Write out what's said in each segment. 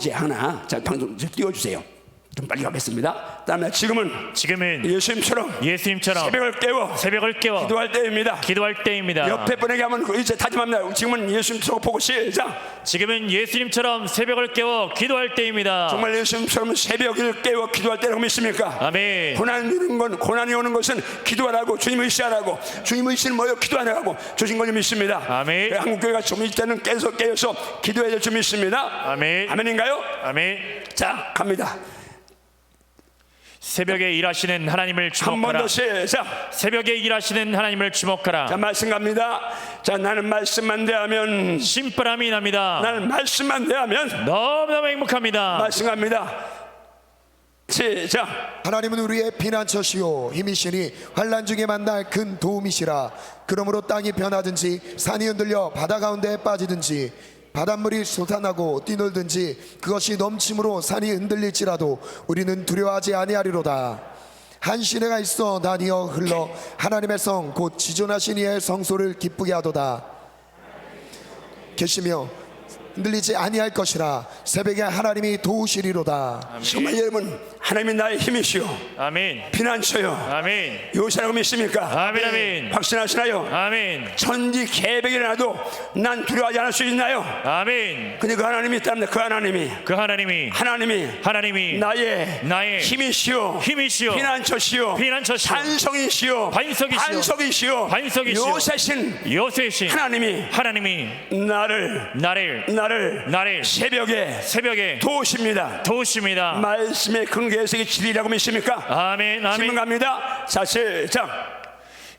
이제 하나, 자, 방송 띄워주세요. 좀 빨리 가겠습니다. 다음에 지금은 예수님처럼 새벽을 깨워 기도할 때입니다. 옆에 분에게 하면 이제 다짐합니다. 지금은 예수님처럼 보고 시작. 지금은 예수님처럼 새벽을 깨워 기도할 때입니다. 정말 예수님처럼 새벽을 깨워 기도할 때라고 믿습니까? 아멘. 고난이 오는 것은 기도하라고, 주님 의시하라고, 주님 의시는 뭐요? 기도하라고 주신 걸 믿습니다. 아멘. 한국교회가 좀 이때는 깨서 기도해야 될 줄 믿습니다. 아멘. 아멘인가요? 아멘. 자, 갑니다. 새벽에 일하시는 하나님을 한 번 더 주목하라. 시작. 새벽에 일하시는 하나님을 주목하라. 자, 말씀 갑니다. 자, 나는 말씀만 대하면, 신바람이 납니다. 나는 말씀만 대하면 너무너무 행복합니다. 말씀 갑니다. 시작. 하나님은 우리의 피난처시요 힘이시니 환난 중에 만날 큰 도움이시라. 그러므로 땅이 변하든지 산이 흔들려 바다 가운데에 빠지든지 바닷물이 솟아나고 뛰놀든지 그것이 넘침으로 산이 흔들릴지라도 우리는 두려워하지 아니하리로다. 한 시내가 있어 나뉘어 흘러 하나님의 성 곧 지존하신 이의 성소를 기쁘게 하도다. 계시며 흔들리지 아니할 것이라. 새벽에 하나님이 도우시리로다. 정말 여러분, 하나님이 나의 힘이시오, 아멘. 피난처요, 아멘. 요새라고 믿습니까? 아멘. 아멘. 확신하시나요? 아멘. 천지 계백이 일어나도 난 두려워하지 않을 수 있나요? 아멘. 근데 그 하나님이 있다면 그 하나님이 나의 힘이시오, 피난처시오, 반석이시오, 요새신 하나님이 나를 새벽에 도우십니다. 말씀의 근거에서 진리라고 믿습니까? 아멘. 질문 갑니다. 자, 시작.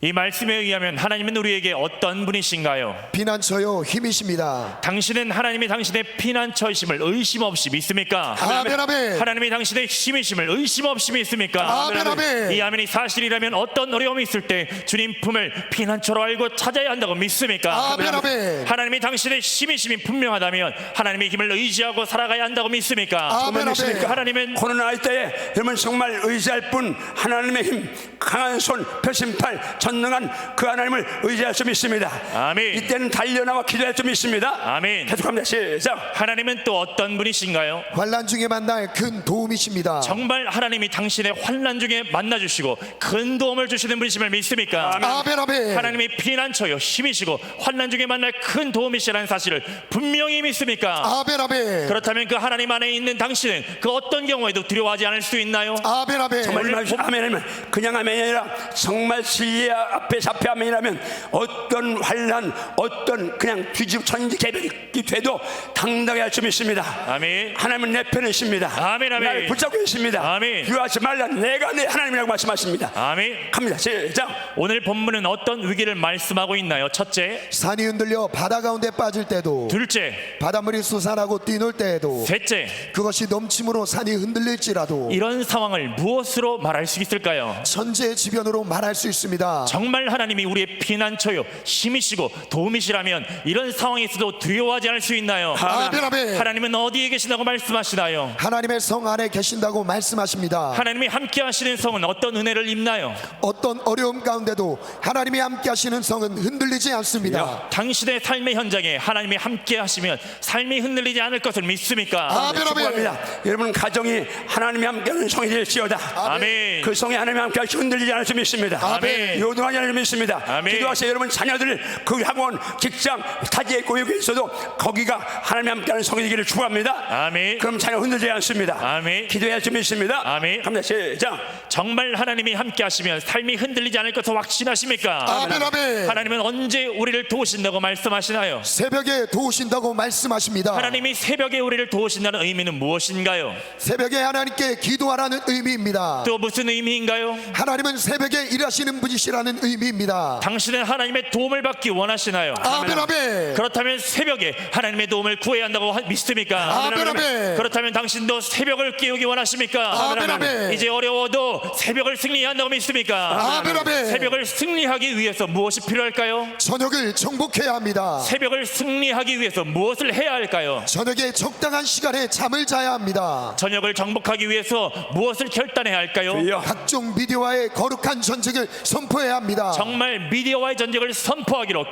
이 말씀에 의하면 하나님은 우리에게 어떤 분이신가요? 피난처요 힘이십니다. 당신은 하나님이 당신의 피난처이심을 의심 없이 믿습니까? 아멘. 아멘. 하나님이 당신의 힘이심을 의심 없이 믿습니까? 아멘. 아멘. 이 아멘이 사실이라면 어떤 어려움이 있을 때 주님 품을 피난처로 알고 찾아야 한다고 믿습니까? 아멘. 아멘. 하나님이 당신의 힘이심이 분명하다면 하나님의 힘을 의지하고 살아가야 한다고 믿습니까? 아멘. 아멘. 하나님은 고난할 때에 여러분 정말 의지할 분, 하나님의 힘, 강한 손, 펴신팔, 전능한 그 하나님을 의지할 수 있습니다. 아멘. 이때는 달려나와 기도할 수 있습니다. 아멘. 계속합니다. 시작. 하나님은 또 어떤 분이신가요? 환난 중에 만날 큰 도움이십니다. 정말 하나님이 당신의 환난 중에 만나주시고 큰 도움을 주시는 분이심을 믿습니까? 아멘. 아멘. 하나님이 피난처요 힘이시고 환난 중에 만날 큰 도움이시라는 사실을 분명히 믿습니까? 아멘. 아멘. 그렇다면 그 하나님 안에 있는 당신은 그 어떤 경우에도 두려워하지 않을 수 있나요? 아멘. 아멘. 정말 아멘이면 그냥 아멘이 아니라 정말 진리의 앞에 잡혀 아멘이라면 어떤 환난, 어떤 그냥 뒤집 천지 개벽이 돼도 당당히 할 수 있습니다. 아멘. 하나님은 내 편이십니다. 아멘. 아멘. 나를 붙잡고 계십니다. 아멘. 두려워하지 말라, 내가 내 하나님이라고 말씀하십니다. 아멘. 갑니다. 시작. 오늘 본문은 어떤 위기를 말씀하고 있나요? 첫째, 산이 흔들려 바다 가운데 빠질 때도, 둘째, 바닷물이 솟아나고 뛰놀 때에도, 셋째. 그것이 넘침으로 산이 흔들릴지라도 이런 상황을 무엇으로 말할 수 있을까요? 천재지변으로 말할 수 있습니다. 정말 하나님이 우리의 피난처요 힘이시고 도움이시라면 이런 상황에서도 두려워하지 않을 수 있나요? 아멘. 아멘. 하나님은 어디에 계신다고 말씀하시나요? 하나님의 성 안에 계신다고 말씀하십니다. 하나님이 함께 하시는 성은 어떤 은혜를 입나요? 어떤 어려움 가운데도 하나님이 함께 하시는 성은 흔들리지 않습니다. 당신의 삶의 현장에 하나님이 함께 하시면 삶이 흔들리지 않을 것을 믿습니까? 아멘. 아멘. 축복합니다. 여러분 가정이 하나님이 함께하는 성이 될지어다. 아멘. 그 성이 하나님이 함께 하시 흔들리지 않을 수 믿습니다. 아멘. 요동하지 않을 수 믿습니다. 아멘. 기도하세요. 여러분 자녀들 그 학원, 직장, 타지에 고역에 있어도 거기가 하나님이 함께하는 성이 되기를 축복합니다. 아멘. 그럼 자녀 흔들리지 않습니다. 아멘. 기도해야 좀 믿습니다. 아멘. 갑니다. 시작. 정말 하나님이 함께 하시면 삶이 흔들리지 않을 것을 확신하십니까? 아멘. 아멘. 하나님은 언제 우리를 도우신다고 말씀하시나요? 새벽에 도우신다고 말씀하십니다. 하나님이 새벽에 우리를 도우신다는 의미는 무엇인가요? 새벽에 하나님께 기도하라는 의미입니다. 또 무슨 의미인가요? 하나님은 새벽에 일하시는 분이시라는 의미입니다. 당신은 하나님의 도움을 받기 원하시나요? 아멘. 아멘. 그렇다면 새벽에 하나님의 도움을 구해야 한다고 믿습니까? 아멘. 아멘. 그렇다면 당신도 새벽을 깨우기 원하십니까? 아멘. 아멘. 이제 어려워도 새벽을 승리해야 한다고 믿습니까? 아멘. 아멘. 새벽을 승리하기 위해서 무엇이 필요할까요? 저녁을 정복해야 합니다. 새벽을 승리하기 위해서 무엇을 해야 할까요? 저녁에 적당한 시간에 잠을 자야 합니다. 저녁을 정복하기 위해서 무엇을 결단해야 할까요? 주여. 각종 미디어와의 거룩한 전쟁을 선포해야 싸워야 합니다. 정말 미디어와의 전쟁을 선포하기로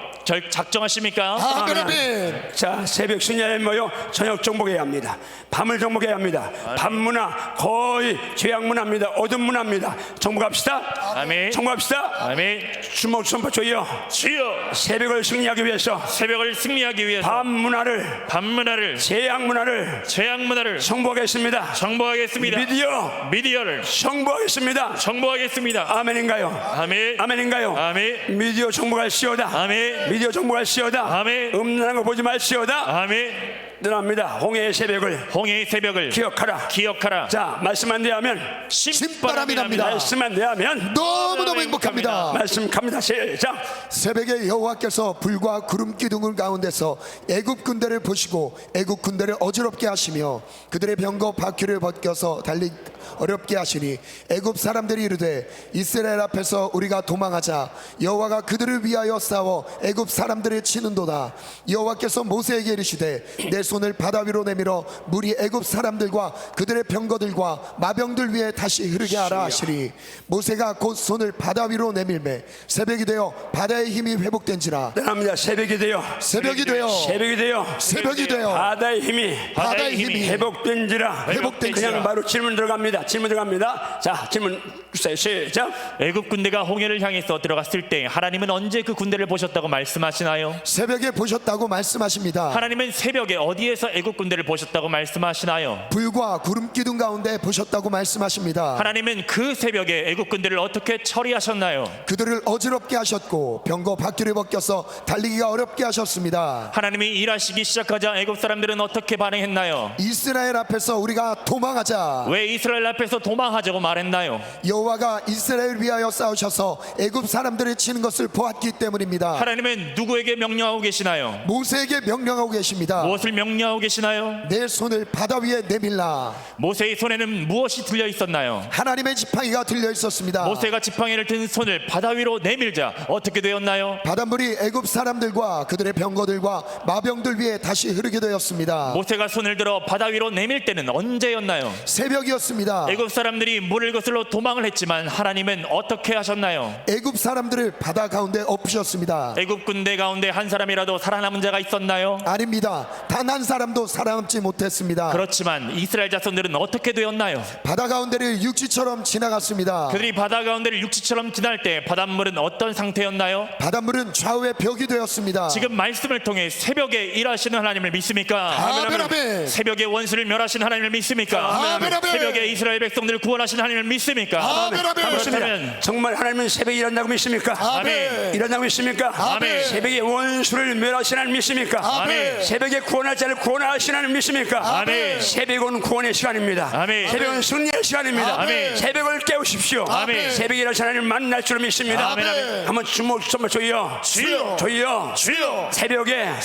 작정하십니까? 아멘 아멘. 자, 새벽 승리하려면 뭐요? 저녁 정복해야 합니다. 밤을 정복해야 합니다. 밤문화 거의 죄악문화입니다. 어둠 문화입니다. 정복합시다. 아멘. 정복합시다. 아멘. 주먹 선포 주여. 주여, 새벽을 승리하기 위해서 새벽을 승리하기 위해서 밤문화를, 밤문화를, 죄악문화를 죄악문화를 정복하겠습니다. 정보하겠습니다. 미디어 미디어를 정복하겠습니다. 정보하겠습니다. 아멘인가요? 아멘. 아멘인가요? 아멘. 미디어 정복할시오다. 아멘. 미디어 정복할시오다. 아멘. 음란한 거 보지 말시오다. 아멘. 늘합니다. 홍해의 새벽을 홍해의 새벽을 기억하라. 자, 말씀만 대하면, 신바람이 납니다. 말씀만 대하면 너무너무 행복합니다. 말씀 갑니다. 시작. 새벽에 여호와께서 불과 구름 기둥을 가운데서 애굽 군대를 보시고 애굽 군대를 어지럽게 하시며 그들의 병거 바퀴를 벗겨서 달리 어렵게 하시니 애굽 사람들이 이르되 이스라엘 앞에서 우리가 도망하자. 여호와가 그들을 위하여 싸워 애굽 사람들을 치는도다. 여호와께서 모세에게 이르시되 내 손을 바다 위로 내밀어 물이 애굽 사람들과 그들의 병거들과 마병들 위에 다시 흐르게 하라 하시리. 모세가 곧 손을 바다 위로 내밀매 새벽이 되어 바다의 힘이 회복된지라. 합니다. 새벽이 되어 새벽이 되어 새벽이 되어 새벽이 되어 바다의 힘이 바다의 힘이 회복된지라. 회복된지라. 그냥 바로 질문 들어갑니다. 질문 들어갑니다. 자, 질문 주세요. 시작. 애굽 군대가 홍해를 향해서 들어갔을 때 하나님은 언제 그 군대를 보셨다고 말씀하시나요? 새벽에 보셨다고 말씀하십니다. 하나님은 새벽에 어디에서 애굽 군대를 보셨다고 말씀하시나요? 불과 구름 기둥 가운데 보셨다고 말씀하십니다. 하나님은 그 새벽에 애굽 군대를 어떻게 처리하셨나요? 그들을 어지럽게 하셨고 병거 바퀴를 벗겨서 달리기가 어렵게 하셨습니다. 하나님이 일하시기 시작하자 애굽 사람들은 어떻게 반응했나요? 이스라엘 앞에서 우리가 도망하자. 왜 이스라엘 앞에서 도망하자고 말했나요? 여호와가 이스라엘 위하여 싸우셔서 애굽 사람들을 치는 것을 보았기 때문입니다. 하나님은 누구에게 명령하고 계시나요? 모세에게 명령하고 계십니다. 무엇을 명령하고 계시나요? 내 손을 바다 위에 내밀라. 모세의 손에는 무엇이 들려 있었나요? 하나님의 지팡이가 들려 있었습니다. 모세가 지팡이를 든 손을 바다 위로 내밀자 어떻게 되었나요? 바닷물이 애굽 사람들과 그들의 병거들과 마병들 위에 다시 흐르게 되었습니다. 모세가 손을 들어 바다 위로 내밀 때는 언제였나요? 새벽이었습니다. 애굽 사람들이 물을 거슬러 도망을 했지만 하나님은 어떻게 하셨나요? 애굽 사람들을 바다 가운데 엎으셨습니다. 애굽 군대 가운데 한 사람이라도 살아남은 자가 있었나요? 아닙니다. 단 한 사람도 살아남지 못했습니다. 그렇지만 이스라엘 자손들은 어떻게 되었나요? 바다 가운데를 육지처럼 지나갔습니다. 그들이 바다 가운데를 육지처럼 지날 때 바닷물은 어떤 상태였나요? 바닷물은 좌우의 벽이 되었습니다. 지금 말씀을 통해 새벽에 일하시는 하나님을 믿습니까? 아멘 아멘. 새벽에 원수를 멸하신 하나님을 믿습니까? 아멘, 아멘. 새벽에 이스라엘 백성들을 구원하신 하나님을 믿습니까? 아멘 아멘. 그렇다면 정말 하나님은 새벽에 일한다고 믿습니까? 아멘. 일한다고 믿습니까? 아멘. 새벽에 원수를 멸하시는 하나님 믿습니까? 아멘. 새벽에 구원할 자를 구원하시는 하나님 믿습니까? 아멘. 새벽은 구원의 시간입니다. 아멘. 새벽은 승리의 시간입니다. 아멘. 새벽을 깨우십시오. 아멘. 새벽에 일하시는 하나님 만날 줄 믿습니다. 아멘, 아멘. 한번 주목 한번 줘요. 주여. 줘요. 주여. 새벽에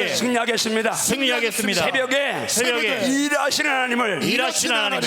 승리하겠습니다. 승리하겠습니다. 새벽에 일하시는 하나님을 일하시는 하나님을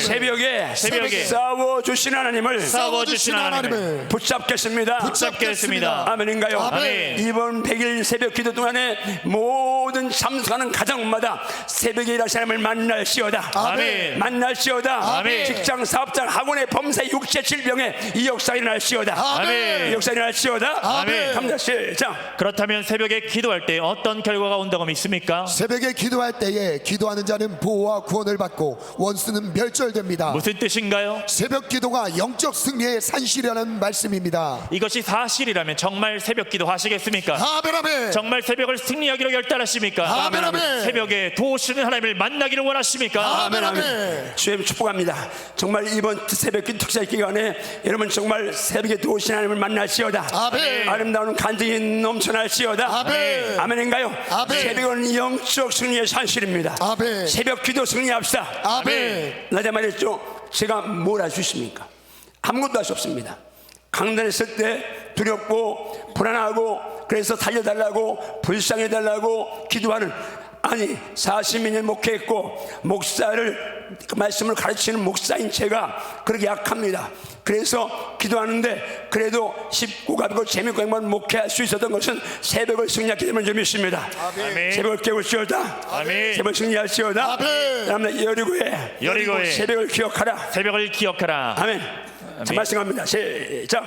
새벽에 싸워주시는 하나님을 싸워주시는 하나님을 붙잡겠습니다. 붙잡겠습니다. 아멘인가요? 아멘. 이번 100일 새벽 기도 동안에 모든 참석하는 가정마다 새벽에 일하시는 하나님을 만날시어다. 아멘. 만날시어다. 아멘. 직장, 사업장, 학원의 범사, 육체, 질병에 이 역사 일어날시어다. 아멘. 이 역사 일어날시어다. 아멘. 갑니다. 시작. 그렇다면 새벽에 기도할 때 어떤 결과가 온다고 믿습니까? 새벽에 기도할 때에 기도하는 자는 보호와 구원을 받고 원수는 멸절됩니다. 무슨 뜻인가요? 새벽 기도가 영적 승리의 산실이라는 말씀입니다. 이것이 사실이라면 정말 새벽 기도 하시겠습니까? 아멘 아멘. 정말 새벽을 승리하기로 결단하십니까? 아멘, 아멘. 새벽에 도우시는 하나님을 만나기를 원하십니까? 아멘 아멘. 주님 축복합니다. 정말 이번 새벽 기도 특사 기간에 여러분 정말 새벽에 도우신 하나님을 만날시어다. 아멘. 아름다운 간증이 넘쳐날시어다. 아멘. 아멘인가요? 아멘. 새벽은 영적 승리의 산실입니다. 아멘. 새벽 기도 승리합시다. 아멘. 낮에 말했죠. 제가 뭘 할 수 있습니까? 아무것도 할 수 없습니다. 강단에 있을 때 두렵고 불안하고 그래서 살려달라고 불쌍해달라고 기도하는, 아니 42년 목회했고 목사를 그 말씀을 가르치는 목사인 제가 그렇게 약합니다. 그래서 기도하는데 그래도 쉽고 가볍고 재밌고 행복한 목회할 수 있었던 것은 새벽을 승리했기 때문에 좀 있습니다. 아멘. 새벽을 깨울지어다. 아멘. 새벽을 승리할지어다. 아멘. 다음에 여리고에 새벽을 기억하라. 새벽을 기억하라. 아멘. 자, 말씀합니다. 시작.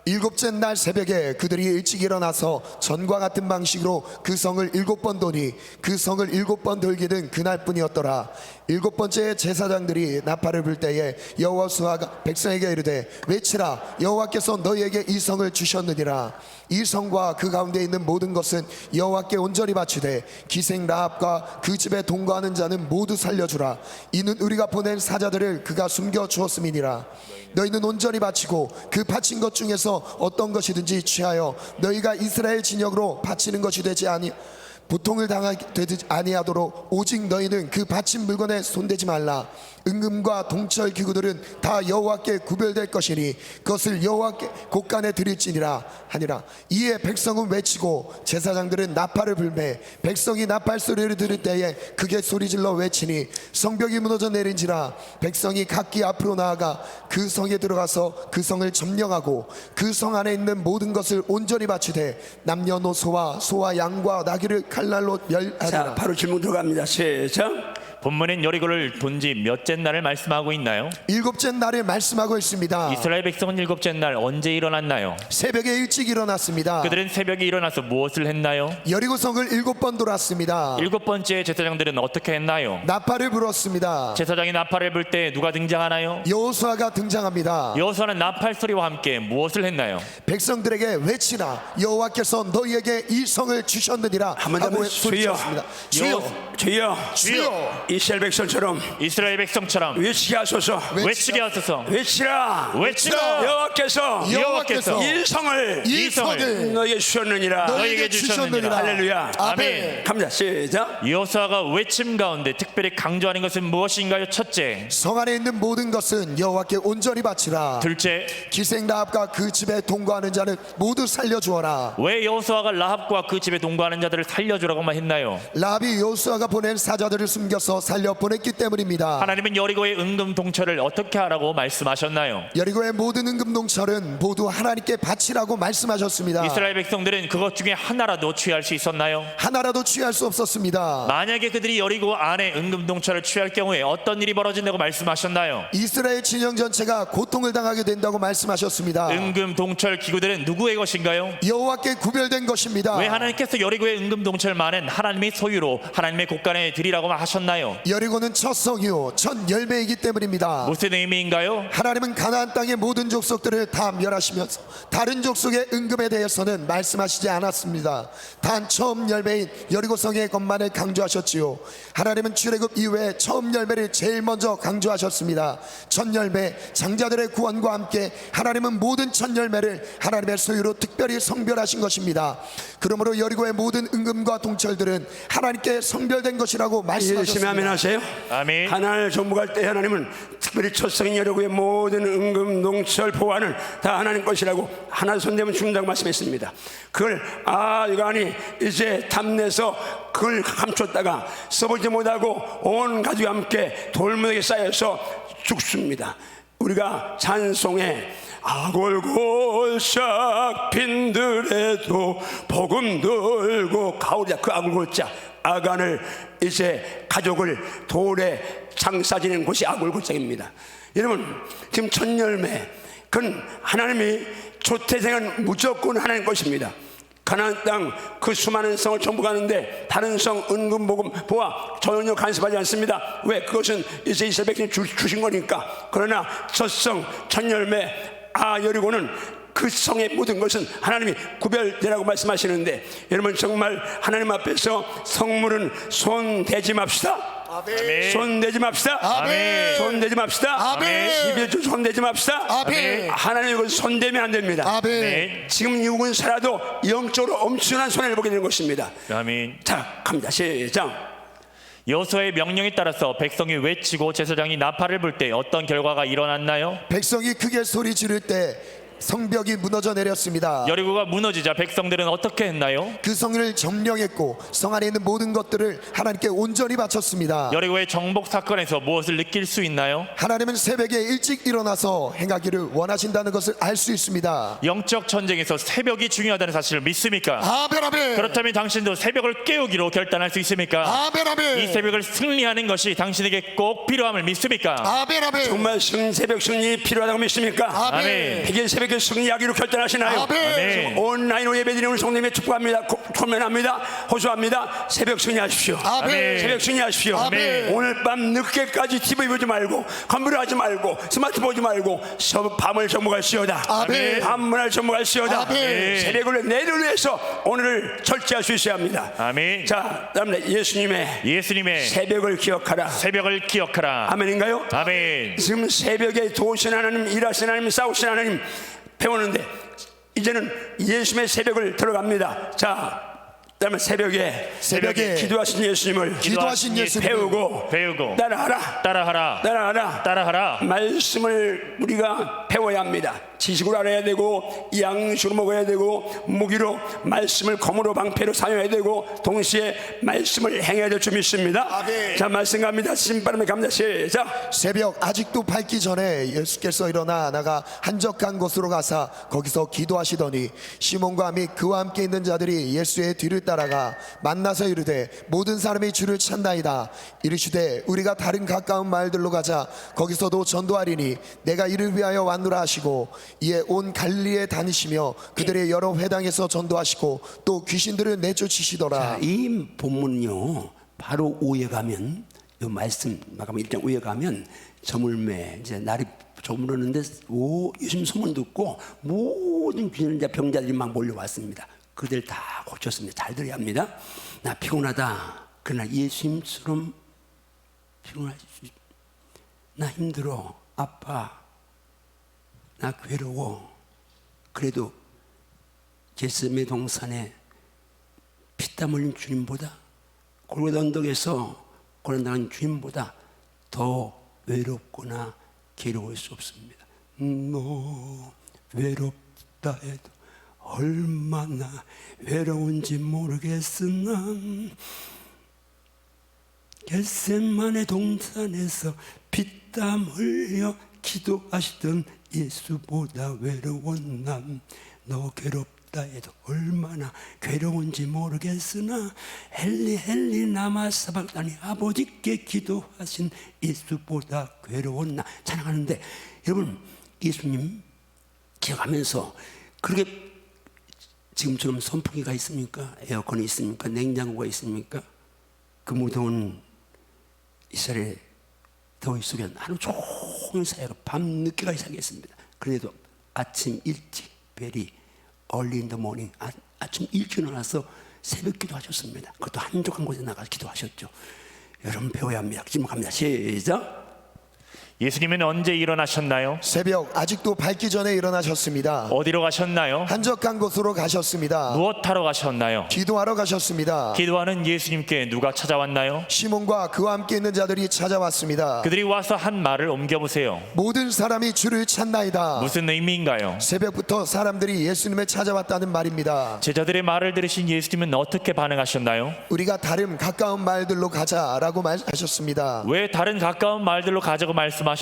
일곱째 날 새벽에 그들이 일찍 일어나서 전과 같은 방식으로 그 성을 7번 도니 그 성을 7번 돌기는 그날뿐이었더라. 7번째 제사장들이 나팔을 불 때에 여호수아가 백성에게 이르되 외치라 여호와께서 너희에게 이 성을 주셨느니라. 이 성과 그 가운데 있는 모든 것은 여호와께 온전히 바치되 기생 라합과 그 집에 동거하는 자는 모두 살려주라. 이는 우리가 보낸 사자들을 그가 숨겨 주었음이니라. 너희는 온전히 바치고 그 바친 것 중에서 어떤 것이든지 취하여 너희가 이스라엘 진영으로 바치는 것이 되지 아니 보통을 당하지 아니하도록 오직 너희는 그 바친 물건에 손대지 말라. 은금과 동철 기구들은 다 여호와께 구별될 것이니 그것을 여호와께 곳간에 드릴지니라 하니라. 이에 백성은 외치고 제사장들은 나팔을 불매 백성이 나팔 소리를 들을 때에 크게 소리질러 외치니 성벽이 무너져 내린지라. 백성이 각기 앞으로 나아가 그 성에 들어가서 그 성을 점령하고 그 성 안에 있는 모든 것을 온전히 바치되 남녀노소와 소와 양과 나귀를 칼날로 자, 멸하리라. 바로 질문 들어갑니다. 시작. 본문은 여리고를 돈 지 몇째 날을 말씀하고 있나요? 7째 날을 말씀하고 있습니다. 이스라엘 백성은 7째 날 언제 일어났나요? 새벽에 일찍 일어났습니다. 그들은 새벽에 일어나서 무엇을 했나요? 여리고성을 7번 돌았습니다. 7번째 제사장들은 어떻게 했나요? 나팔을 불었습니다. 제사장이 나팔을 불 때 누가 등장하나요? 여호수아가 등장합니다. 여호수아는 나팔 소리와 함께 무엇을 했나요? 백성들에게 외치라 여호와께서 너희에게 이 성을 주셨느니라 한번 더 하고 주여, 소리쳤습니다. 주여 주여, 주여 이스라엘 백성처럼 이스라엘 백성처럼 외치게 하소서. 외치게 하소서. 외치라. 외치라. 여호와께서 이 성을 이 성을 너에게 주셨느니라. 너희에게 주셨느니라. 할렐루야. 아멘. 갑니다. 시작. 여호수아가 외침 가운데 특별히 강조하는 것은 무엇인가요? 첫째. 성 안에 있는 모든 것은 여호와께 온전히 바치라. 둘째. 기생 라합과 그 집에 동거하는 자는 모두 살려주어라. 왜 여호수아가 라합과 그 집에 동거하는 자들을 살려주라고만 했나요? 라합이 여호수아가 보낸 사자들을 숨겨서 살려 보냈기 때문입니다. 하나님은 여리고의 은금 동철을 어떻게 하라고 말씀하셨나요? 여리고의 모든 은금동철은 모두 하나님께 바치라고 말씀하셨습니다. 이스라엘 백성들은 그것 중에 하나라도 취할 수 있었나요? 하나라도 취할 수 없었습니다. 만약에 그들이 여리고 안에 은금 동철을 취할 경우에 어떤 일이 벌어진다고 말씀하셨나요? 이스라엘 진영 전체가 고통을 당하게 된다고 말씀하셨습니다. 은금 동철 기구들은 누구의 것인가요? 여호와께 구별된 것입니다. 왜 하나님께서 여리고의 은금 동철만은 하나님의 소유로 하나님의 곳간에 드리라고 하셨나요? 여리고는 첫 성유, 첫 열매이기 때문입니다. 무슨 의미인가요? 하나님은 가나안 땅의 모든 족속들을 다 멸하시면서 다른 족속의 은금에 대해서는 말씀하시지 않았습니다. 단 처음 열매인 여리고성의 것만을 강조하셨지요. 하나님은 출애굽 이후에 처음 열매를 제일 먼저 강조하셨습니다. 첫 열매, 장자들의 구원과 함께 하나님은 모든 첫 열매를 하나님의 소유로 특별히 성별하신 것입니다. 그러므로 여리고의 모든 은금과 동철들은 하나님께 성별된 것이라고 열심히 아멘 말씀하셨습니다. 하세요. 아멘. 가나안을 정복할 때 하나님은 특별히 첫 성인 여리고의 모든 은금 농철 보안을 다 하나님 것이라고 하나 손대면 죽는다고 말씀했습니다. 그걸 이거 아니 이제 탐내서 그걸 감췄다가 써보지 못하고 온 가족이 함께 돌무더기에 쌓여서 죽습니다. 우리가 찬송에 아골골싹 빈들에도 복음 들고 가오리자 그 아골골자 아간을 이제 가족을 돌에 장사 지내는 곳이 아골골장입니다. 여러분 지금 첫 열매 그건 하나님이 조태생은 무조건 하나님 것입니다. 가나안 땅 그 수많은 성을 정복하는데 다른 성 은금복음 보아 전혀 간섭하지 않습니다. 왜? 그것은 이제 이스라엘 백성이 주신 거니까. 그러나 첫 성 첫 열매 여리고는 그 성의 모든 것은 하나님이 구별되라고 말씀하시는데 여러분 정말 하나님 앞에서 성물은 손 대지 맙시다. 아멘. 손 대지 맙시다. 아멘. 손 대지 맙시다. 아멘. 11조 손 대지 맙시다. 아멘. 하나님 이건 손 대면 안 됩니다. 아멘. 지금 육은 살아도 영적으로 엄청난 손해를 보게 되는 것입니다. 아멘. 자, 갑니다. 시작. 여호수아의 명령에 따라서 백성이 외치고 제사장이 나팔을 불 때 어떤 결과가 일어났나요? 백성이 크게 소리 지를 때 성벽이 무너져 내렸습니다. 여리고가 무너지자 백성들은 어떻게 했나요? 그 성을 점령했고 성 안에 있는 모든 것들을 하나님께 온전히 바쳤습니다. 여리고의 정복 사건에서 무엇을 느낄 수 있나요? 하나님은 새벽에 일찍 일어나서 행하기를 원하신다는 것을 알 수 있습니다. 영적 전쟁에서 새벽이 중요하다는 사실을 믿습니까? 아멘 아멘. 그렇다면 당신도 새벽을 깨우기로 결단할 수 있습니까? 아멘 아멘. 이 새벽을 승리하는 것이 당신에게 꼭 필요함을 믿습니까? 아멘 아멘. 정말 새벽 승리 필요하다고 믿습니까? 아멘. 백일 새벽에 새벽에 승리하기로 결단하시나요? 아멘. 온라인으로 예배드리는 성도님의 축복합니다. 초면합니다. 호소합니다. 새벽 승리하십시오. 아멘. 새벽 승리하십시오. 아멘. 오늘 밤 늦게까지 TV 보지 말고 컴퓨터 하지 말고 스마트 보지 말고 밤을 정복할시오다. 아멘. 밤문을 정복할시오다. 아멘. 새벽을 내를 위해서 오늘을 절제할 수 있어야 합니다. 아멘. 자, 다음에 예수님의 새벽을 기억하라. 새벽을 기억하라. 아멘인가요? 아멘. 지금 새벽에 도우신 하나님, 일하신 하나님, 싸우신 하나님 배우는데 이제는 예수님의 새벽을 들어갑니다. 자, 그다음에 새벽에 기도하신 예수님을 기도하신 예수님 배우고 따라하라. 따라하라. 말씀을 우리가 배워야 합니다. 지식으로 알아야 되고 양식으로 먹어야 되고 무기로 말씀을 검으로 방패로 사용해야 되고 동시에 말씀을 행해야 될 줄 믿습니다. 아멘. 자, 말씀 갑니다. 신바람에 갑니다. 시작. 새벽 아직도 밝기 전에 예수께서 일어나 나가 한적한 곳으로 가사 거기서 기도하시더니 시몬과 및 그와 함께 있는 자들이 예수의 뒤를 따라가 만나서 이르되 모든 사람이 주를 찾나이다. 이르시되 우리가 다른 가까운 마을들로 가자. 거기서도 전도하리니 내가 이를 위하여 왔노라 하시고 이에 온 갈릴리에 다니시며 그들의 여러 회당에서 전도하시고 또 귀신들을 내쫓으시더라. 자, 이 본문요 바로 오에 가면 이 말씀 마가복음 1장 오에 가면 저물매 이제 날이 저물었는데 예수님 소문 듣고 모든 귀신들 이제 병자들이 막 몰려왔습니다. 그들 다 고쳤습니다. 잘 들어야 합니다. 나 피곤하다. 그러나 예수님처럼 피곤하시. 나 힘들어. 아파. 나 괴로워. 그래도 겟세마네 동산에 피땀 흘린 주님보다 골고다 언덕에서 고난당한 주님보다 더 외롭거나 괴로울 수 없습니다. 너 외롭다 해도 얼마나 외로운지 모르겠으나 겟세마네 동산에서 피땀 흘려 기도하시던 예수보다 외로운 남, 너 괴롭다 해도 얼마나 괴로운지 모르겠으나 헬리 나마 사박다니 아버지께 기도하신 예수보다 괴로운 나 찬양하는데 여러분 예수님 기억하면서 그렇게 지금처럼 선풍기가 있습니까? 에어컨이 있습니까? 냉장고가 있습니까? 그 무더운 이스라엘 더위 속에 하루 종일 사역을 밤늦게까지 사겠습니다. 그래도 아침 일찍 very early in the morning 아침 일찍 일어나서 새벽 기도하셨습니다. 그것도 한적한 곳에 나가서 기도하셨죠. 여러분 배워야 합니다. 지금 갑니다. 시작. 예수님은 언제 일어나셨나요? 새벽 아직도 밝기 전에 일어나셨습니다. 어디로 가셨나요? 한적한 곳으로 가셨습니다. 무엇하러 가셨나요? 기도하러 가셨습니다. 기도하는 예수님께 누가 찾아왔나요? 시몬과 그와 함께 있는 자들이 찾아왔습니다. 그들이 와서 한 말을 옮겨보세요. 모든 사람이 주를 찾나이다. 무슨 의미인가요? 새벽부터 사람들이 예수님을 찾아왔다는 말입니다. 제자들의 말을 들으신 예수님은 어떻게 반응하셨나요? 우리가 다른 가까운 말들로 가자라고 말하셨습니다. 왜 다른 가까운 말들로 가자고 말씀하셨을까요?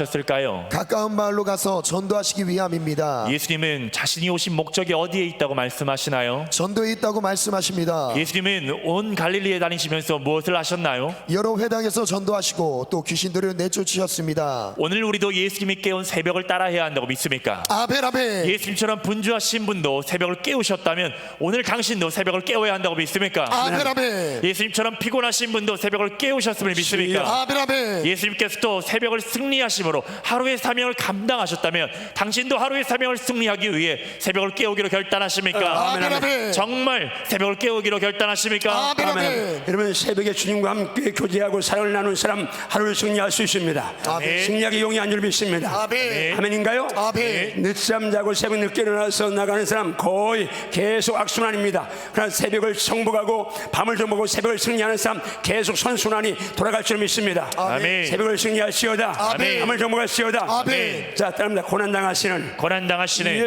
가까운 마을로 가서 전도하시기 위함입니다. 예수님은 자신이 오신 목적이 어디에 있다고 말씀하시나요? 전도에 있다고 말씀하십니다. 예수님은 온 갈릴리에 다니시면서 무엇을 하셨나요? 여러 회당에서 전도하시고 또 귀신들을 내쫓으셨습니다. 오늘 우리도 예수님이 깨운 새벽을 따라해야 한다고 믿습니까? 아멘 아멘. 예수님처럼 분주하신 분도 새벽을 깨우셨다면 오늘 당신도 새벽을 깨워야 한다고 믿습니까? 아멘 아멘. 예수님처럼 피곤하신 분도 새벽을 깨우셨음을 믿습니까? 아멘 아멘. 예수님께서도 새벽을 승리하심으로 하루의 사명을 감당하셨다면 당신도 하루의 사명을 승리하기 위해 새벽을 깨우기로 결단하십니까? 아멘 아멘. 정말 새벽을 깨우기로 결단하십니까? 아멘 아멘. 여러분 새벽에 주님과 함께 교제하고 사랑을 나눈 사람 하루를 승리할 수 있습니다. 아멘. 승리하기 용이한 줄 믿습니다. 아멘. 아멘인가요? 아멘. 늦잠 자고 새벽 늦게 일어나서 나가는 사람 거의 계속 악순환입니다. 그러나 새벽을 정복하고 밤을 정복하고 새벽을 승리하는 사람 계속 선순환이 돌아갈 줄 믿습니다. 아멘. 새벽을 승리하시오다. 아멘. 밤을 정복하시오다. 아멘. 자, 따릅니다. 고난당하시는 고난당하시는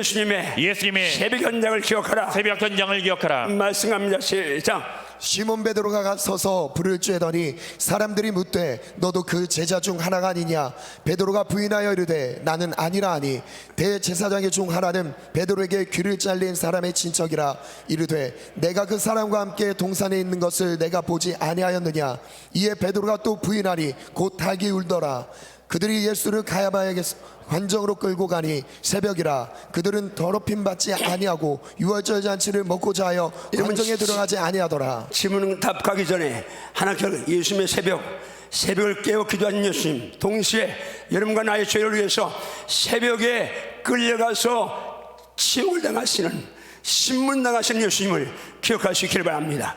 예수님의 새벽 현장을 기억하라. 새벽 현장을 기억하라. 말씀합니다. 시작. 시몬 베드로가 서서 불을 쬐더니 사람들이 묻되 너도 그 제자 중 하나가 아니냐. 베드로가 부인하여 이르되 나는 아니라 하니 대제사장의 중 하나는 베드로에게 귀를 잘린 사람의 친척이라. 이르되 내가 그 사람과 함께 동산에 있는 것을 내가 보지 아니하였느냐. 이에 베드로가 또 부인하니 곧 닭이 울더라. 그들이 예수를 가야바에게서 관정으로 끌고 가니 새벽이라 그들은 더럽힘 받지 아니하고 유월절 잔치를 먹고자 하여 관정에 들어가지 아니하더라. 질문 답하기 전에 하나 예수님의 새벽을 깨워 기도하는 예수님, 동시에 여러분과 나의 죄를 위해서 새벽에 끌려가서 치욕을 당하시는, 신문 당하시는 예수님을 기억할 수 있기를 바랍니다.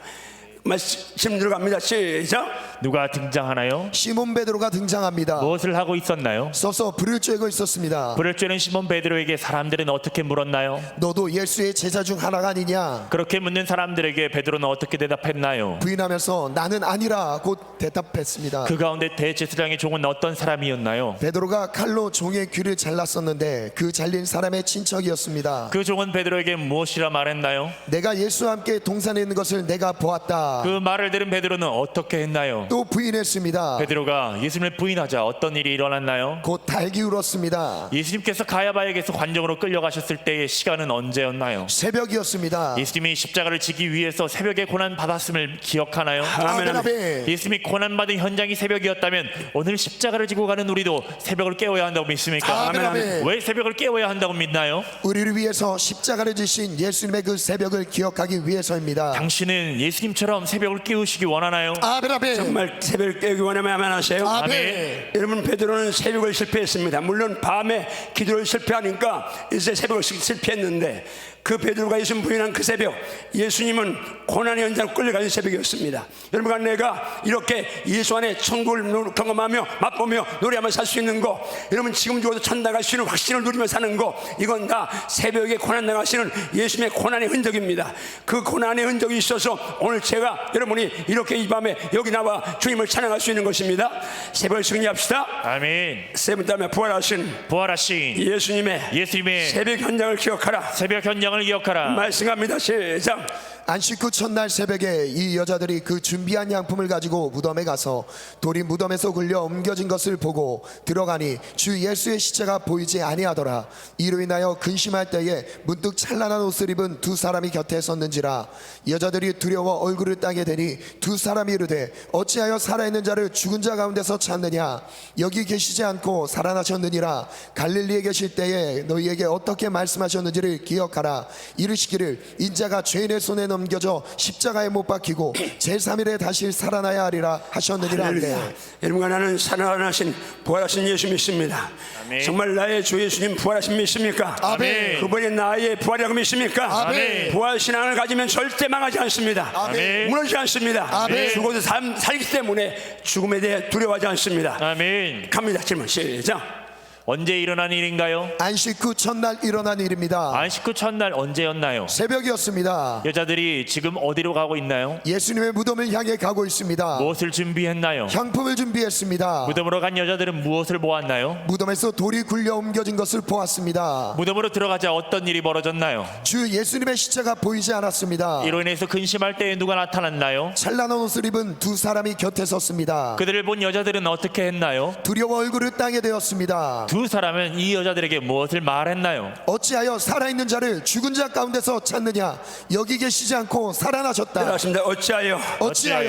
말씀 들어갑니다. 시작. 누가 등장하나요? 시몬 베드로가 등장합니다. 무엇을 하고 있었나요? 서서 불을 쬐고 있었습니다. 불을 쬐는 시몬 베드로에게 사람들은 어떻게 물었나요? 너도 예수의 제자 중 하나가 아니냐? 그렇게 묻는 사람들에게 베드로는 어떻게 대답했나요? 부인하면서 나는 아니라 곧 대답했습니다. 그 가운데 대제사장의 종은 어떤 사람이었나요? 베드로가 칼로 종의 귀를 잘랐었는데 그 잘린 사람의 친척이었습니다. 그 종은 베드로에게 무엇이라 말했나요? 내가 예수와 함께 동산에 있는 것을 내가 보았다. 그 말을 들은 베드로는 어떻게 했나요? 또 부인했습니다. 베드로가 예수님을 부인하자 어떤 일이 일어났나요? 곧 달기 울었습니다. 예수님께서 가야바에게서 관정으로 끌려가셨을 때의 시간은 언제였나요? 새벽이었습니다. 예수님이 십자가를 지기 위해서 새벽에 고난 받았음을 기억하나요? 아멘 아멘. 예수님이 고난 받은 현장이 새벽이었다면 오늘 십자가를 지고 가는 우리도 새벽을 깨워야 한다고 믿습니까? 아멘 아멘. 왜 새벽을 깨워야 한다고 믿나요? 우리를 위해서 십자가를 지신 예수님의 그 새벽을 기억하기 위해서입니다. 당신은 예수님처럼 새벽을 깨우시기 원하나요? 아멘 아멘. 정말 새벽을 깨우기 원하면 아멘 하세요. 아멘. 여러분, 베드로는 새벽을 실패했습니다. 물론 밤에 기도를 실패하니까 이제 새벽을 실패했는데, 그 베드로가 예수님 부인한 그 새벽, 예수님은 고난의 현장으로 끌려가는 새벽이었습니다. 여러분과 내가 이렇게 예수 안에 천국을 경험하며 맛보며 노래하며 살 수 있는 거, 여러분 지금 죽어도 천당 갈 수 있는 확신을 누리며 사는 거, 이건 다 새벽에 고난 당하시는 예수님의 고난의 흔적입니다. 그 고난의 흔적이 있어서 오늘 제가 여러분이 이렇게 이 밤에 여기 나와 주님을 찬양할 수 있는 것입니다. 새벽을 승리합시다. 아멘. 세 번째 부활하신 부활하신 예수님의 새벽 현장을 기억하라. 새벽 현장을 기억하라. 말씀합니다. 시작. 안식 후 첫날 새벽에 이 여자들이 그 준비한 양품을 가지고 무덤에 가서 돌이 무덤에서 굴려 옮겨진 것을 보고 들어가니 주 예수의 시체가 보이지 아니하더라. 이로 인하여 근심할 때에 문득 찬란한 옷을 입은 두 사람이 곁에 섰는지라. 여자들이 두려워 얼굴을 땅에 대니 두 사람이 이르되 어찌하여 살아있는 자를 죽은 자 가운데서 찾느냐? 여기 계시지 않고 살아나셨느니라. 갈릴리에 계실 때에 너희에게 어떻게 말씀하셨는지를 기억하라. 이르시기를 인자가 죄인의 손에 넘겨져 십자가에 못 박히고 제3일에 다시 살아나야 하리라 하셨느니라. 할렐루야. 여러분과 나는 살아나신 부활하신 예수 믿습니다. 아멘. 정말 나의 주 예수님 부활하신 믿습니까? 아멘. 그분이 나의 부활이라고 믿습니까? 아멘. 부활 신앙을 가지면 절대 망하지 않습니다. 아멘. 무너지지 않습니다. 아멘. 죽어도 살기 때문에 죽음에 대해 두려워하지 않습니다. 아멘. 갑니다. 질문 시작. 언제 일어난 일인가요? 안식 후 첫날 일어난 일입니다. 안식 후 첫날 언제였나요? 새벽이었습니다. 여자들이 지금 어디로 가고 있나요? 예수님의 무덤을 향해 가고 있습니다. 무엇을 준비했나요? 향품을 준비했습니다. 무덤으로 간 여자들은 무엇을 보았나요? 무덤에서 돌이 굴려 옮겨진 것을 보았습니다. 무덤으로 들어가자 어떤 일이 벌어졌나요? 주 예수님의 시체가 보이지 않았습니다. 이로 인해서 근심할 때에 누가 나타났나요? 찬란한 옷을 입은 두 사람이 곁에 섰습니다. 그들을 본 여자들은 어떻게 했나요? 두려워 얼굴을 땅에 대었습니다. 두 사람은 이 여자들에게 무엇을 말했나요? 어찌하여 살아있는 자를 죽은 자 가운데서 찾느냐? 여기 계시지 않고 살아나셨다. 그렇습니다. 어찌하여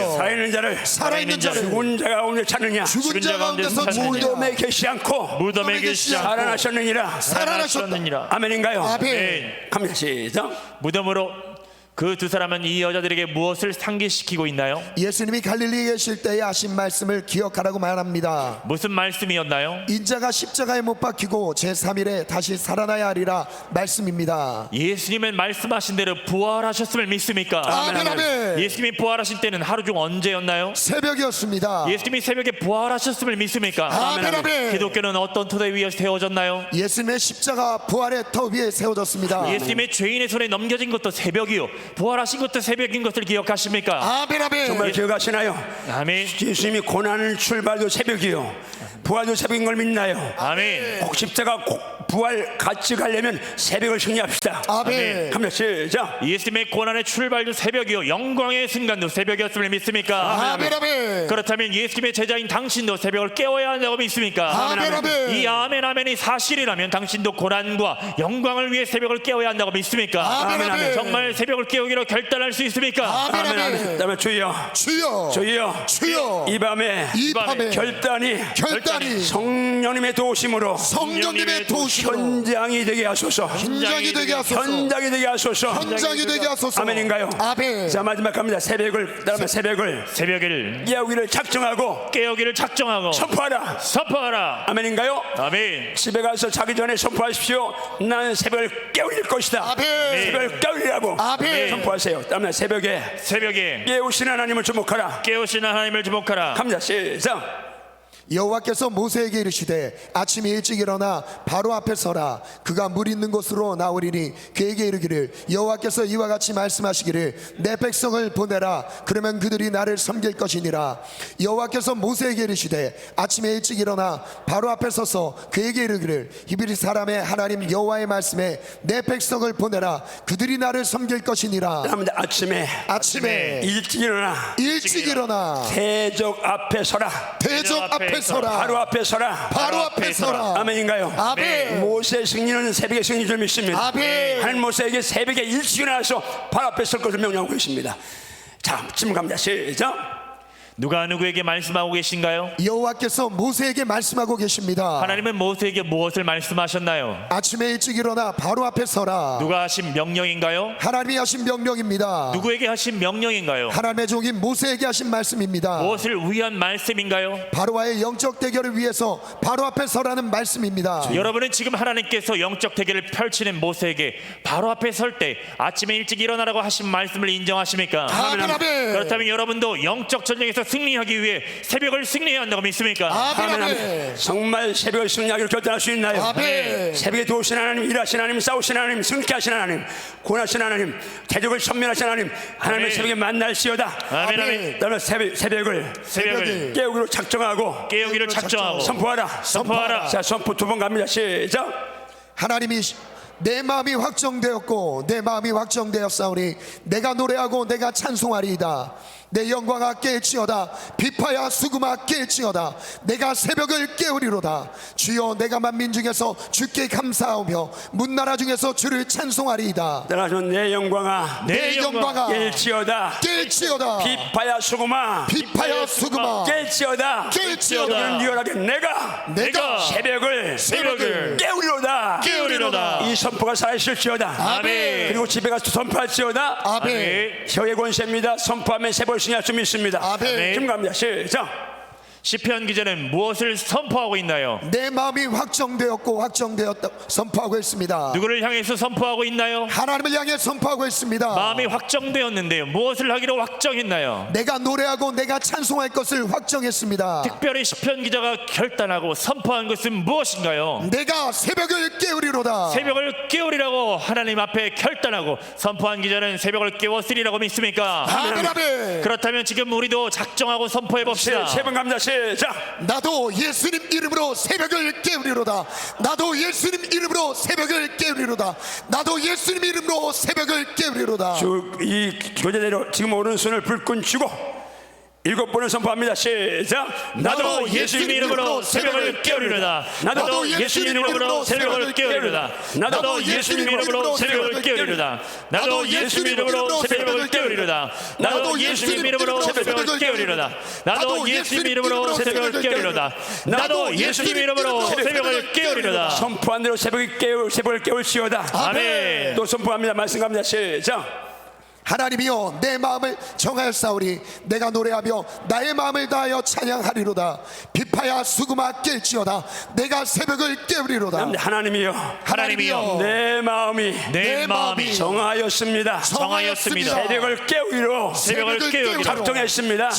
살아있는 자를 죽은 자 가운데 찾느냐? 죽은 자 가운데서 찾느냐? 무덤에 계시지 않고 무덤에 계시지 않고 살아나셨느니라. 아멘인가요? 아멘. 갑니다. 시작. 무덤으로 그 두 사람은 이 여자들에게 무엇을 상기시키고 있나요? 예수님이 갈릴리에 계실 때에 하신 말씀을 기억하라고 말합니다. 무슨 말씀이었나요? 인자가 십자가에 못 박히고 제3일에 다시 살아나야 하리라 말씀입니다. 예수님은 말씀하신 대로 부활하셨음을 믿습니까? 아멘 아멘. 예수님이 부활하신 때는 하루 중 언제였나요? 새벽이었습니다. 예수님이 새벽에 부활하셨음을 믿습니까? 아멘 아멘. 기독교는 어떤 토대 위에 세워졌나요? 예수님의 십자가 부활의 터 위에 세워졌습니다. 예수님의 죄인의 손에 넘겨진 것도 새벽이요 부활하신 것도 새벽인 것을 기억하십니까? 아멘 아멘. 정말 기억하시나요? 아멘. 예수님이 고난을 출발도 새벽이요, 부활도 새벽인 걸 믿나요? 아멘. 꼭 십자가 꼭 부활 같이 가려면 새벽을 승리합시다. 아멘. 갑니다. 시작. 예수님의 고난의 출발도 새벽이요 영광의 순간도 새벽이었음을 믿습니까? 아멘 아멘. 그렇다면 예수님의 제자인 당신도 새벽을 깨워야 한다고 믿습니까? 아멘 아멘. 이 아멘 아멘이 사실이라면 당신도 고난과 영광을 위해 새벽을 깨워야 한다고 믿습니까? 아멘 아멘. 정말 새벽을 깨우기로 결단할 수 있습니까? 아멘 아멘. 그다음에 주여, 주여 주여, 주여. 이 밤에 이 밤에 결단이 결단이 성령 성령님의 도우심으로 성령님의 도우심으로 현장이 되게 하소서. 현장이 되게 하소서. 현장이 되게 하소서. 현장이 되게 하소서. 아멘인가요? 아멘. 자, 마지막 갑니다. 새벽을 따르면 새벽을 깨우기를 작정하고 깨우기를 작정하고 선포하라. 선포하라. 아멘인가요? 아멘. 집에 가서 자기 전에 선포하십시오. 나는 새벽을 깨울릴 것이다. 아멘. 새벽을 깨울리라고 아멘. 선포하세요. 다음날 새벽에 깨우신 하나님을 주목하라. 깨우시는 하나님을 주목하라. 갑니다. 시작. 여호와께서 모세에게 이르시되 아침에 일찍 일어나 바로 앞에 서라. 그가 물 있는 곳으로 나오리니 그에게 이르기를 여호와께서 이와 같이 말씀하시기를 내 백성을 보내라. 그러면 그들이 나를 섬길 것이니라. 여호와께서 모세에게 이르시되 아침에 일찍 일어나 바로 앞에 서서 그에게 이르기를 히브리 사람의 하나님 여호와의 말씀에 내 백성을 보내라. 그들이 나를 섬길 것이니라. 합니다. 아침에 일찍 일어나 대적 앞에 서라. 대적 앞에 서라. 바로 앞에 서라. 바로 앞에 서라. 아멘인가요? 아멘. 모세의 승리는 새벽의 승리인 줄 믿습니다. 아멘. 하나님 모세에게 새벽에 일찍 일어나서 바로 앞에 설 것을 명령하고 계십니다. 자, 질문 갑니다. 시작. 누가 누구에게 말씀하고 계신가요? 여호와께서 모세에게 말씀하고 계십니다. 하나님은 모세에게 무엇을 말씀하셨나요? 아침에 일찍 일어나 바로 앞에 서라. 누가 하신 명령인가요? 하나님이 하신 명령입니다. 누구에게 하신 명령인가요? 하나님의 종인 모세에게 하신 말씀입니다. 무엇을 위한 말씀인가요? 바로와의 영적 대결을 위해서 바로 앞에 서라는 말씀입니다. 여러분은 지금 하나님께서 영적 대결을 펼치는 모세에게 바로 앞에 설 때 아침에 일찍 일어나라고 하신 말씀을 인정하십니까? 아멘. 아멘. 그렇다면 여러분도 영적 전쟁에서 승리하기 위해 새벽을 승리해야 한다고 믿습니까? 아멘. 아멘. 정말 새벽을 승리하기를 결단할 수 있나요? 아멘. 새벽에 도우신 하나님, 일하신 하나님, 싸우신 하나님, 승리케 하신 하나님, 구원하신 하나님, 대적을 선멸하신 하나님, 하나님의 아멘. 새벽에 만날시어다. 아멘. 아멘. 너는 새벽을 깨우기로 깨우기를 작정하고 선포하라. 자, 선포 두 번 갑니다. 시작. 하나님이 내 마음이 확정되었고 내 마음이 확정되었사오니 내가 노래하고 내가 찬송하리이다. 내 영광아 깨지어다. 비파야 수금아 깨지어다. 내가 새벽을 깨우리로다. 주여 내가 만민 중에서 주께 감사하며 문나라 중에서 주를 찬송하리이다. 따라서 내 영광아 깨지어다. 깨지어다. 비파야 수금아 깨지어다. 너는 리얼하게 내가 새벽을 깨우리로다. 이 선포가 살아있을지어다. 아멘. 그리고 집에 가서 선포할지어다. 아멘. 혀의 권세입니다. 선포하면 새벽을 승리할 수 믿습니다. 아멘. 지금 갑니다. 시작. 시편 기자는 무엇을 선포하고 있나요? 내 마음이 확정되었고 확정되었다 선포하고 있습니다. 누구를 향해서 선포하고 있나요? 하나님을 향해 선포하고 있습니다. 마음이 확정되었는데요. 무엇을 하기로 확정했나요? 내가 노래하고 내가 찬송할 것을 확정했습니다. 특별히 시편 기자가 결단하고 선포한 것은 무엇인가요? 내가 새벽을 깨우리로다. 새벽을 깨우리라고 하나님 앞에 결단하고 선포한 기자는 새벽을 깨웠으리라고 믿습니까? 아멘. 아멘. 그렇다면 지금 우리도 작정하고 선포해 봅시다. 세 번 갑니다. 시작. 나도 예수님 이름으로 새벽을 깨우리로다. 나도 예수님 이름으로 새벽을 깨우리로다. 나도 예수님 이름으로 새벽을 깨우리로다. 이 교제대로 지금 오른손을 불끈 쥐고 7번을 선포합니다. 시작. 나도 예수님 이름으로 새벽을 깨우리로다. 나도 예수님 이름으로 새벽을 깨우리로다. 나도 예수님 이름으로 새벽을 깨우리로다. 나도 예수님 이름으로 새벽을 깨우리로다. 나도 예수님 이름으로 새벽을 깨우리로다. 나도 예수님 이름으로 새벽을 깨우리로다. 나도 예수님 이름으로 새벽을 깨우리로다. 선포한 대로 새벽을 깨울지어다. 아멘. 또 선포합니다. 말씀 갑니다. 시작. 하나님이여 내 마음을 정하였사오니 내가 노래하며 나의 마음을 다하여 찬양하리로다. 비파야 수금아 깰지어다. 내가 새벽을 깨우리로다. 하나님이여 내 마음이 정하였습니다. 새벽을 깨우기로 작정했습니다.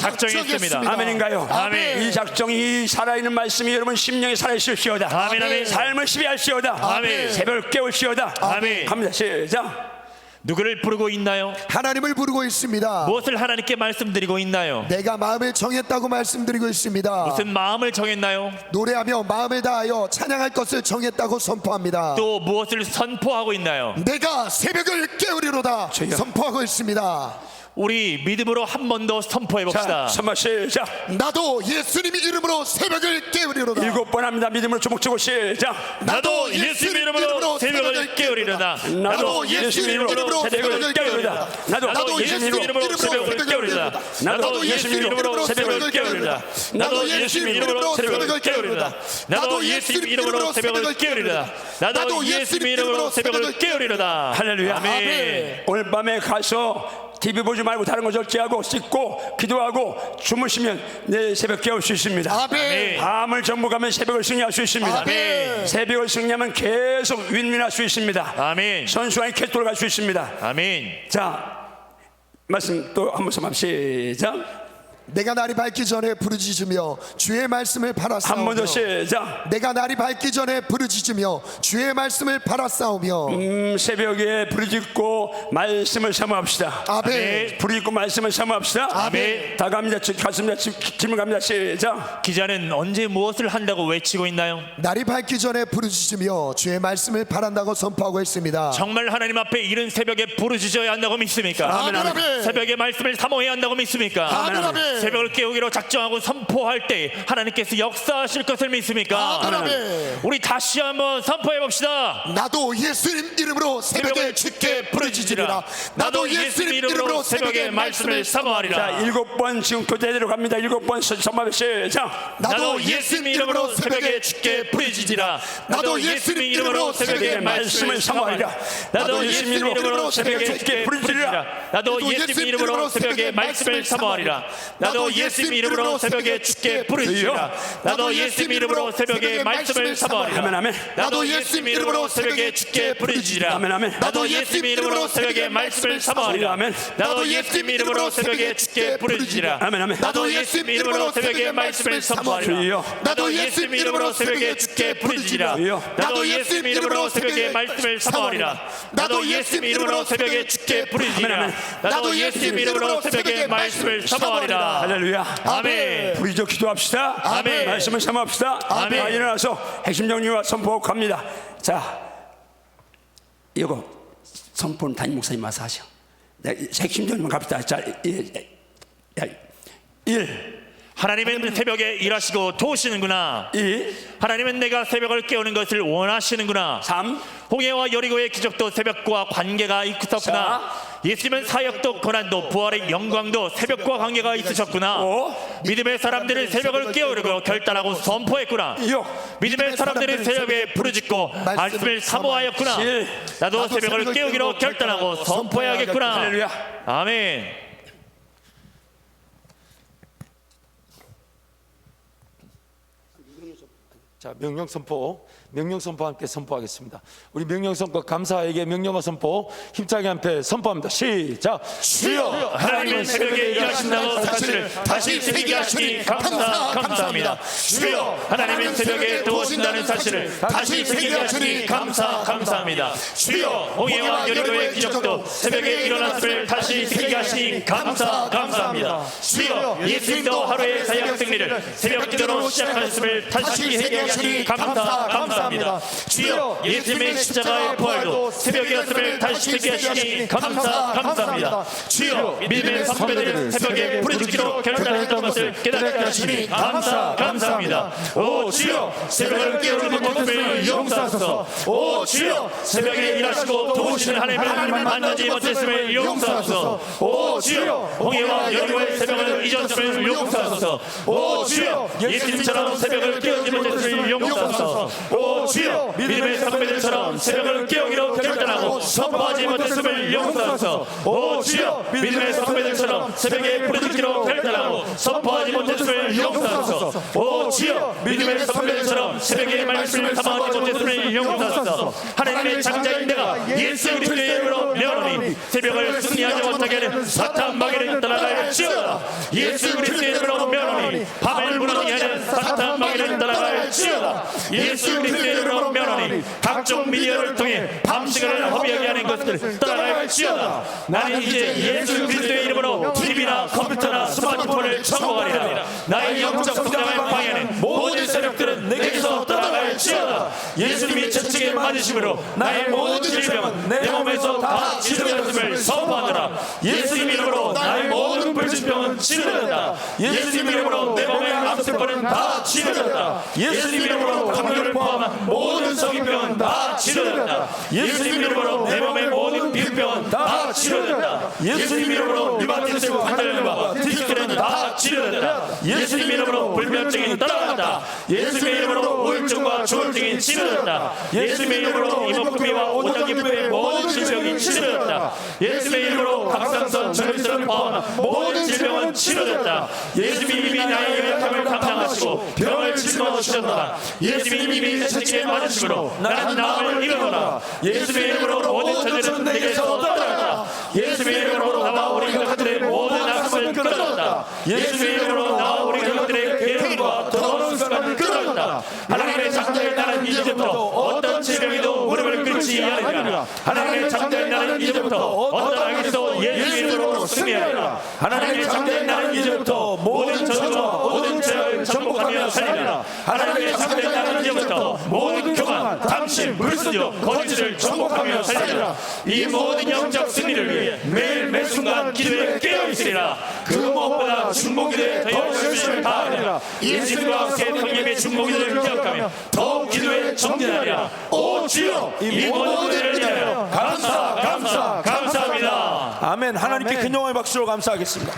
아멘인가요? 아멘. 이 작정이 살아있는 말씀이 여러분 심령에 살아있을지어다. 아멘. 아멘. 삶을 시비할지어다. 아멘. 새벽을 깨울지어다. 아멘. 갑니다. 시작. 누구를 부르고 있나요? 하나님을 부르고 있습니다. 무엇을 하나님께 말씀드리고 있나요? 내가 마음을 정했다고 말씀드리고 있습니다. 무슨 마음을 정했나요? 노래하며 마음을 다하여 찬양할 것을 정했다고 선포합니다. 또 무엇을 선포하고 있나요? 내가 새벽을 깨우리로다. 선포하고 있습니다. 우리 믿음으로 한 번 더 선포해 자, 봅시다. 선마 시작. 나도 예수님 이름으로 새벽을 깨우리로다. 7번 합니다. 믿음으로 주목적으로 시작. 나도 예수님 이름으로 새벽을 깨우리로다. 나도 예수님 이름으로 새벽을 깨우리다. 나도 예수님 이름으로 새벽을 깨우리다. 나도 예수님 이름으로 새벽을 깨우리다. 나도 예수님 이름으로 새벽을 깨우리다. 나도 예수님 이름으로 새벽을 깨우리다. 나도 예수님 이름으로 새벽을 깨우리로다. 할렐루야. 아멘. 오늘 밤에 가서 TV 보지 말고 다른 거 절제하고 씻고 기도하고 주무시면 내일 새벽 깨울 수 있습니다. 아멘. 밤을 전부 가면 새벽을 승리할 수 있습니다. 아멘. 새벽을 승리하면 계속 윈윈할 수 있습니다. 아멘. 선수와의 캐 돌아갈 수 있습니다. 아멘. 자, 말씀 또 한 번 시작. 내가 날이 밝기 전에 부르짖으며 주의 말씀을 한 바라싸우며 번 더 시작. 내가 날이 밝기 전에 부르짖으며 주의 말씀을 바라싸우며 새벽에 부르짖고 말씀을 사모합시다. 아멘. 부르짖고 말씀을 사모합시다. 아멘. 다 갑니다. 가슴 질문 갑니다. 시작. 기자는 언제 무엇을 한다고 외치고 있나요? 날이 밝기 전에 부르짖으며 주의 말씀을 바란다고 선포하고 있습니다. 정말 하나님 앞에 이른 새벽에 부르짖어야 한다고 믿습니까? 아멘, 아멘. 새벽에 말씀을 사모해야 한다고 믿습니까? 아멘, 아멘. 새벽을 깨우기로 작정하고 선포할 때 하나님께서 역사하실 것을 믿습니까? 아멘, 아멘. 우리 다시 한번 선포해 봅시다. 나도 예수님 이름으로 새벽에 주께 부르짖으리라. 나도 예수님 이름으로 새벽에 말씀을 사모하리라. 자, 7번 지금 교대대로 갑니다. 7번 선마 시작. 나도 예수님 이름으로 새벽에 주께 부르짖으리라. 나도 예수님 이름으로 새벽에 말씀을 사모하리라. 나도 예수님 이름으로 새벽에 주께 부르짖으리라. 나도 예수님 이름으로 새벽에 말씀을 사모하리라. 나도 예수님 이름으로 새벽에 주께 부르짖으리라. 나도 예수님 이름으로 새벽에 말씀을 사모하리라. 아멘, 아멘. 나도 예수님 이름으로 새벽에 주께 부르짖으리라. 아멘, 아멘. 나도 예수님 이름으로 새벽에 말씀을 사모하리라. 아멘. 나도 예수님 이름으로 새벽에 주께 부르짖으리라. 아멘, 아멘. 나도 예수님 이름으로 새벽에 말씀을 사모하리라. 주여. 나도 예수님 이름으로 새벽에 주께 부르짖으리라. 주여. 나도 예수님 이름으로 새벽에 말씀을 사모하리라. 나도 예수님 이름으로 새벽에 주께 부르짖으리라. 나도 예수님 이름으로 새벽에 말씀을 사모하리라. 할렐루야. 아멘. 부르짖어 기도합시다. 아멘. 말씀을 사모합시다. 아멘. 자, 일어나서 핵심 정리와 선포 갑니다. 자, 이거 선포는 담임 목사님 와서 하셔. 핵심 정리만 갑시다. 자, 1. 하나님은 새벽에 일하시고 도우시는구나. 2. 하나님은 내가 새벽을 깨우는 것을 원하시는구나. 3. 홍해와 여리고의 기적도 새벽과 관계가 있었구나. 예수님은 사역도 고난도 부활의 영광도 새벽과 관계가 있으셨구나. 5. 믿음의 사람들은 새벽을 깨우려고 결단하고 선포했구나. 6. 믿음의 사람들은 새벽에 부르짖고 말씀을 사모하였구나. 7. 나도 새벽을 깨우기로 결단하고 선포해야겠구나. 할렐루야. 아멘. 자, 명령 선포 함께 선포하겠습니다. 우리 명령 선포 감사에게 명령과 선포 힘차게 함께 선포합니다. 시작. 주여, 하나님은 새벽에 일하신다고 사실을 다시 새기게 하시니 감사합니다. 주여, 하나님은 새벽에 도우신다는 사실을 다시 새기게 하시니 감사합니다. 주여, 홍해와 여리고의 기적도 새벽에 일어났음을 다시 새기게 하시니 감사합니다. 주여, 예수님도 하루의 사역 승리를 새벽 기도로 시작하셨음을 다시 새기게 하시니 감사합니다. 주여, 예수님의 십자가의 부활도 새벽이었음을 다시 새기게 하시니 감사합니다. 주여, 믿음의 선배들은 새벽에 부르짖기로 결단했던 것을 깨닫게 하시니 감사합니다. 오 주여, 새벽을 깨우는 모습을 용서하소서. 오 주여, 새벽에 일하시고 도우시는 하나님을 만나지 못했음을 용서하소서. 오 주여, 홍해와 여리고의 새벽을 잊었음을 용서하소서. 오 주여, 예수님처럼 새벽을 깨우지 못했음을 용서하소서. 오 주여, 믿음의 선배들처럼 새벽을 깨우기로 결단하고 선포하지 못했음을 용서하소서. 오 주여, 믿음의 선배들처럼 새벽에 부르짖기로 결단하고 선포하지 못했음을 용서하소서. 오 주여, 믿음의 선배들처럼 새벽에 말씀을 사모하지 못했음을 용서하소서. 하나님의 장자인 내가 예수 그리스도의 이름으로 명하노니 새벽을 승리하지 못하게 하는 사탄 마귀를 따라갈지어다. 예수 그리스도의 이름으로 명하노니 밤을 무너지게 하는 사탄 마귀를 따라갈지어다. 예수 그리스도의 이름으로 명하노니 각종 미디어를 통해 밤시간을 허비하게 하는 것들을 따라갈지어다. 나는 이제 예수 그리스도의 이름으로 TV나 컴퓨터나 스마트폰을 점거하리라. 나의 영적 성장을 방해하는 모든 세력들은 내게서 떠나갈지어다. 예수님이 채찍에 맞으심으로 나의 모든 질병은 내 몸에서 다 치료되었음을 선포하노라. 예수님 이름으로 나의 모든 불신병은 치료된다. 예수님 이름으로 내 몸의 암세포는 다 치료된다. 예수님 이름으로 감염을 포함한 모든 성인병은 다 치료된다. 예수님 이름으로 내 몸의 모든 비병은 다 치료된다. 예수님 이름으로 류마티스 관절염과 디스크는 다 치료된다. 예수님 이름으로 불면증이 떠나간다. 예수님의 이름으로 우울증과 조울증이 치료된다. 예수님의 이름으로 이목구비와 오장기부의 모든 질병이 치료된다. 예수님의 이름으로 갑상선 전립선을 포함한 모든 질병은 치료된다. 예수님이 이미 나의 연약함을 감당하시고 병을 짊어지셨노라. 예수님이 이미 채찍에 맞으심으로 나는 나음을 이루노라. 예수님의 이름으로 모든 천재는 내게서 떠나간다. 예수님의 이름으로 나와 우리 가족들의 모든 악을 끊어졌다. 예수님의 이름으로 나와 우리 가족들의 괴로움과 더러운 습관을 끊어졌다. 하나님의 창조의 나는 이제부터 어떤 질병에도 무릎을 꿇지 않으리라. 하나님의 창조의 나는 이제부터 어떤 악에도 예수의 이름으로 승리하리라. 하나님의 창조의 나는 이제부터 모든 저주와 모든 죄를 정복하며 살리라. 하나님의 창조의 나는 이제부터 모든 교만, 탐심, 불순종, 거짓을 정복하며 살리라. 이 모든 영적 승리를 위해 매일 매순간 기도에 깨어있으리라. 그 무엇보다 중보기도에 더 열심을 다하리라. 예수님과 함께 성령의 중보기도를 기억하며 더욱 기도에 정진하리라. 오 주여, 이 모든 일을 위하여 감사합니다. 아멘. 하나님께 큰 영광의 박수로 감사하겠습니다.